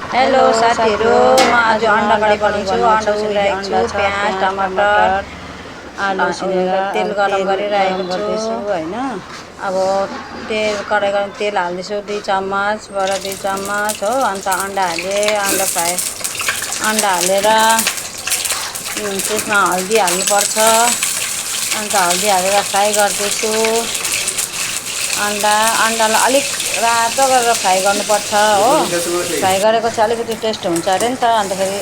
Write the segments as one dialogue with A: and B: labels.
A: Hello
B: hello
A: साथीहरू,
B: साथीहरू,
A: म आज
B: आज म
A: अन्डा
B: अन्डा
A: करी
B: करी
A: बनाउँछु।
B: बनाउँछु।
A: अन्डा
B: यो
A: उसिनिरहेको
B: अन्डा
A: छु,
B: छ
A: प्याज
B: प्याज
A: टमाटर
B: टमाटर आलु उसिनेर
A: तेल
B: अब
A: गरम
B: तेल गरम
A: गरिरहेको छु।
B: गर्दैछु होइन।
A: अब तेल कराई गरम तेल हाल्दैछु 2 चम्मच बाट 2 चम्मच हो। अन्त अन्डा हालेँ, अन्डा हालेर त्यसमा हल्दी हाल्नुपर्छ। अन्त हल्दी हालेर फ्राई गर्दैछु। अन्डालाई अलिक रातो गरेर फ्राई गर्नुपर्छ हो। फ्राई गरेको चाहिँ अलिकति टेस्ट हुन्छ अरे नि त। अन्तखेरि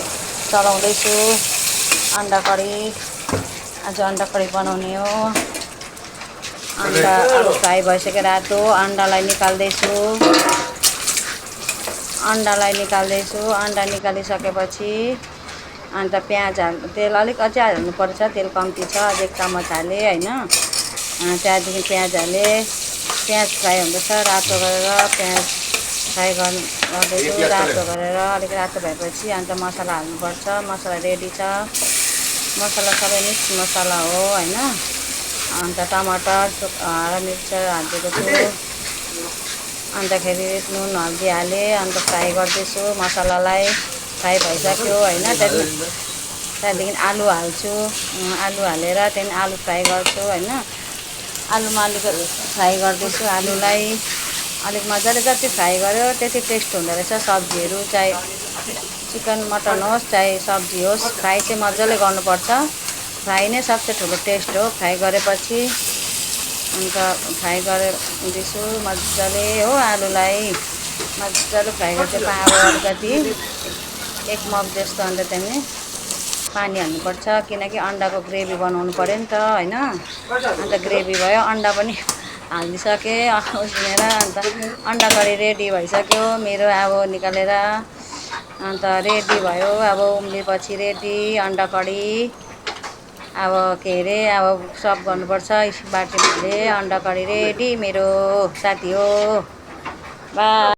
A: चलाउँदैछु अन्डा करी। आज अन्डा करी बनाउने हो। अन्डा अब फ्राई भइसक्यो रातो। अन्डा निकाल्दैछु। अन्डा निकालिसकेपछि अन्त तेल अलिक अझै हाल्नुपर्छ। तेल कम्ती छ, अझै 1 चम्मच हालेँ होइन। त्यहाँदेखि प्याज हालेँ। प्याज फ्राई हुँदैछ रातो गरेर। प्याज फ्राई गर्दैछु रातो गरेर। अलिक रातो भएपछि अन्त मसला हाल्नुपर्छ। मसला रेडी छ। मसला सबै मिक्स मसला हो होइन। अन्त टमाटर हरा मिर्च हालिदिएको छु। अन्तखेरि नुन हल्दी हालेँ। अन्त फ्राई गर्दैछु मसलालाई। फ्राई भइसक्यो होइन। त्यहाँदेखि आलु हाल्छु। आलु हालेर त्यहाँदेखि आलु फ्राई गर्छु होइन। आलुमा अलिकति फ्राई गर्दैछु। आलुलाई अलिक मजाले जति फ्राई गर्यो त्यति टेस्ट हुँदो रहेछ सब्जीहरू। चाहे चिकन मटन होस् चाहे सब्जी होस्, फ्राई चाहिँ मजाले गर्नुपर्छ। फ्राई नै सबसे ठुलो टेस्ट हो। फ्राई गरेपछि अन्त फ्राई गर्दैछु मजाले हो। आलुलाई मजाले फ्राई गरेपछि अब अलिकति 1 मग जस्तो अन्त त्यहाँदेखि पानी हाल्नुपर्छ। किनकि अन्डाको ग्रेभी बनाउनु पऱ्यो नि त होइन। अन्त ग्रेभी भयो। अन्डा पनि हालिदिइसकेँ उसिनेर। अन्त अन्डा करी रेडी भइसक्यो मेरो। अब निकालेर अन्त रेडी भयो। अब उम्लेपछि रेडी अन्डा करी। अब के अरे अब सर्भ गर्नुपर्छ बाटीमा हालेँ। अन्डा करी रेडी मेरो साथी हो। बाई।